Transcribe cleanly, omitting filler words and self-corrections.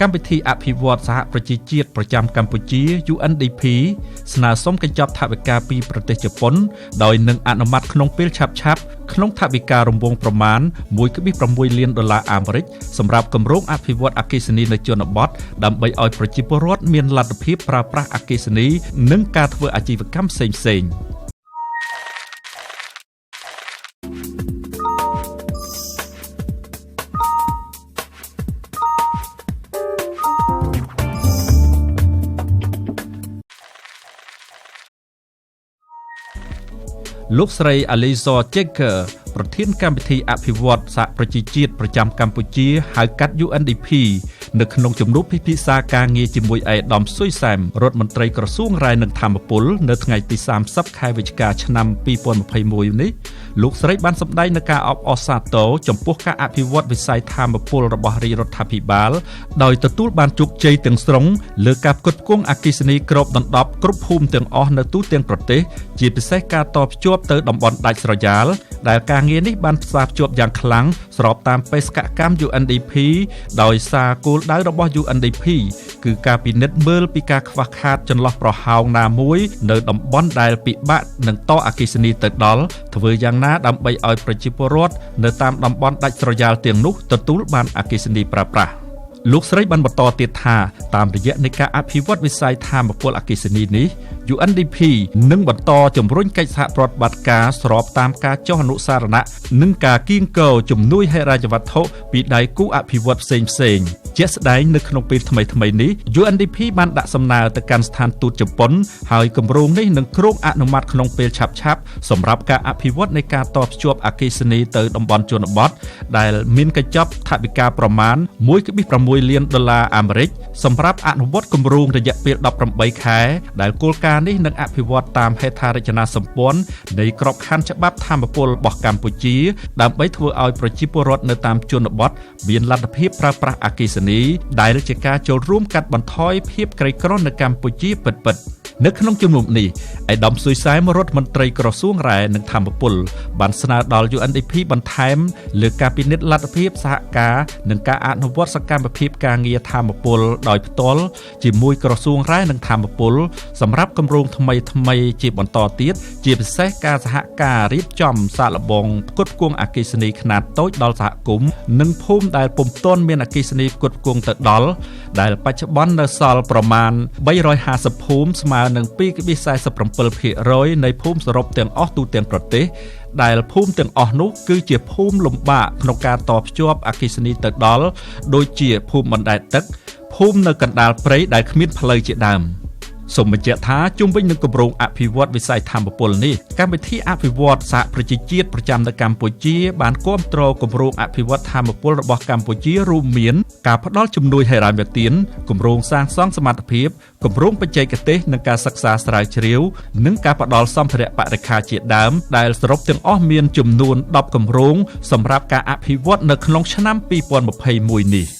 កម្មវិធីអភិវឌ្ឍសហប្រជាជាតិប្រចាំកម្ពុជា UNDP ស្នើសុំកញ្ចប់ថវិកាពីប្រទេសជប៉ុនដោយនឹងអនុម័តក្នុងពេលឆាប់ៗក្នុងថវិការង្វង់ប្រមាណ $1.6 លានអាមេរិកសម្រាប់គម្រោងអភិវឌ្ឍអគ្គិសនីនៅជនបទដើម្បីឲ្យប្រជាពលរដ្ឋមានលទ្ធភាពប្រើប្រាស់អគ្គិសនីនិងការធ្វើអាជីវកម្មផ្សេងៗលោកស្រី Aliza Checker ប្រធានកម្មវិធីអភិវឌ្ឍសហប្រជាជាតិប្រចាំកម្ពុជាហៅកាត់ UNDP នៅក្នុងជំនួបពិភាក្សាការងារជាមួយឯកឧត្តមស៊ុយសែមរដ្ឋមន្ត្រីក្រសួងរាយនឹងធម្មពលនៅថ្ងៃទី30ខែវិច្ឆិកាឆ្នាំ2021នេះលោកស្រីបានសម្ដែងនូវការអបអរសាទរចំពោះការអភិវឌ្ឍវិស័យធម្មពលរបស់រាជរដ្ឋាភិបាលដោយទទួលបានជោគជ័យទាំងស្រុងលើការផ្គត់ផ្គង់អគ្គិសនីគ្របដណ្ដប់គ្រប់ភូមិទាំងអស់នៅទូទាំងប្រទេសជាពិសេសការតភ្ជាប់ទៅតំបន់ដាច់ស្រយាលដែលការងារនេះបានផ្សារភ្ជាប់យ៉ាងខ្លាំងស្របតាមបេសកកម្ម UNDP ដោយសារគោលដៅរបស់ UNDP គឺការពិនិត្យមើលពីការខ្វះខាតចន្លោះប្រហោងណាមួយនៅតំបន់ដែលពិបាកនឹងតអគ្គិសនីទៅដល់ធ្វើយ៉ាងណាដើម្បីឲ្យប្រជាពលរដ្ឋនៅតាមតំបន់ដាច់ស្រយាលទាំងនោះទទួលបានអគ្គិសនីប្រើប្រាស់លោកស្រីបានបន្តទៀតថាតាមរយៈនៃការអភិវឌ្ឍវិស័យថាមពលអគ្គិសនីនេះ UNDP នឹងបន្តជំរុញកិច្ចសហប្រតិបត្តិការស្របតាមការចុះអនុសារណៈនិងការគៀងគរជំនួយហិរញ្ញវត្ថុពីដៃគូអភិវឌ្ឍផ្សេងៗជាក់ស្ដែងនៅក្នុងពេលថ្មីៗនេះ UNDP បានដាក់សំណើទៅកាន់ស្ថានទូតជប៉ុនហើយគម្រោងនេះនឹងគ្រោងអនុម័តក្នុងពេលឆាប់ៗសម្រាប់ការអភិវឌ្ឍនៃការតភ្ជាប់អគ្គិសនីទៅតំបន់ជនបទដែលមានកញ្ចប់ថវិកាប្រមាណ $1.6 លានអាមេរិកសម្រាប់អនុវត្តគម្រោងរយៈពេល18ខែដែលគោលការណ៍នេះនឹងអភិវឌ្ឍតាមហេដ្ឋារចនាសម្ព័ន្ធនៃក្របខ័ណ្ឌច្បាប់ថាមពលរបស់កម្ពុជាដើម្បីធ្វើឲ្យប្រជាពលរដ្ឋនៅតាមជនបទមានលទ្ធភាពប្រើប្រាស់អគ្គិសនីដែលជាការចូលរួមកាត់បន្ថយភាពក្រីក្រនៅកម្ពុជាពិតៗនៅក្នុងជំនុំនេះឯកឧត្តមស៊ុយសែមរដ្ឋមន្ត្រីក្រសួងរាយនឹងធម្មពលបានស្នើដល់ UNDP បន្ថែមលើការពិនិត្យលទ្ធភាពសហការនិងការអនុវត្តសកម្មភាពការងារធម្មពលដោយផ្ទាល់ជាមួយក្រសួងរាយនឹងធម្មពលសម្រាប់គម្រោងថ្មីជាបន្តទៀតជាពិសេសការសហការរៀបចំសាកល្បងផ្គត់ផ្គង់អគ្គិសនីខ្នាតតូចដល់សហគមន៍និងភូមិដែលពុំទាន់មានអគ្គិសនីផ្គត់ផ្គង់ទៅដល់ដែលបច្ចុប្បន្ននៅសល់ប្រមាណ350ភូមិស្មើនឹង 2.47% នៃភូមិសរុបទាំងអស់ទូទាំងប្រទេសដែលភូមិទាំងអស់នោះគឺជាភូមិលំបាកក្នុងការតភ្ជាប់អគ្គិសនីទៅដល់ដូចជាភូមិបណ្ដែតទឹកភូមិនៅកណ្ដាលព្រៃដែលគ្មានផ្លូវជាដើមសូមបញ្ជាក់ថាជុំវិញនឹងគម្រោងអភិវឌ្ឍវិស័យថាមពលនេះកម្មវិធីអភិវឌ្ឍសហប្រជាជាតិប្រចាំនៅកម្ពុជាបានគាំទ្រគម្រោងអភិវឌ្ឍថាមពលរបស់កម្ពុជារួមមានការផ្តល់ជំនួយហិរញ្ញប្បទានគម្រោងសាងសង់សមត្ថភាពគម្រោងបច្ចេកទេសនិងការសិក្សាស្រាវជ្រាវនិងការផ្តល់សម្ភារៈបរិក្ខារជាដើមដែលសរុបទាំងអស់មានចំនួន10គម្រោងសម្រាប់ការអភិវឌ្ឍនៅក្នុងឆ្នាំ2021នេះ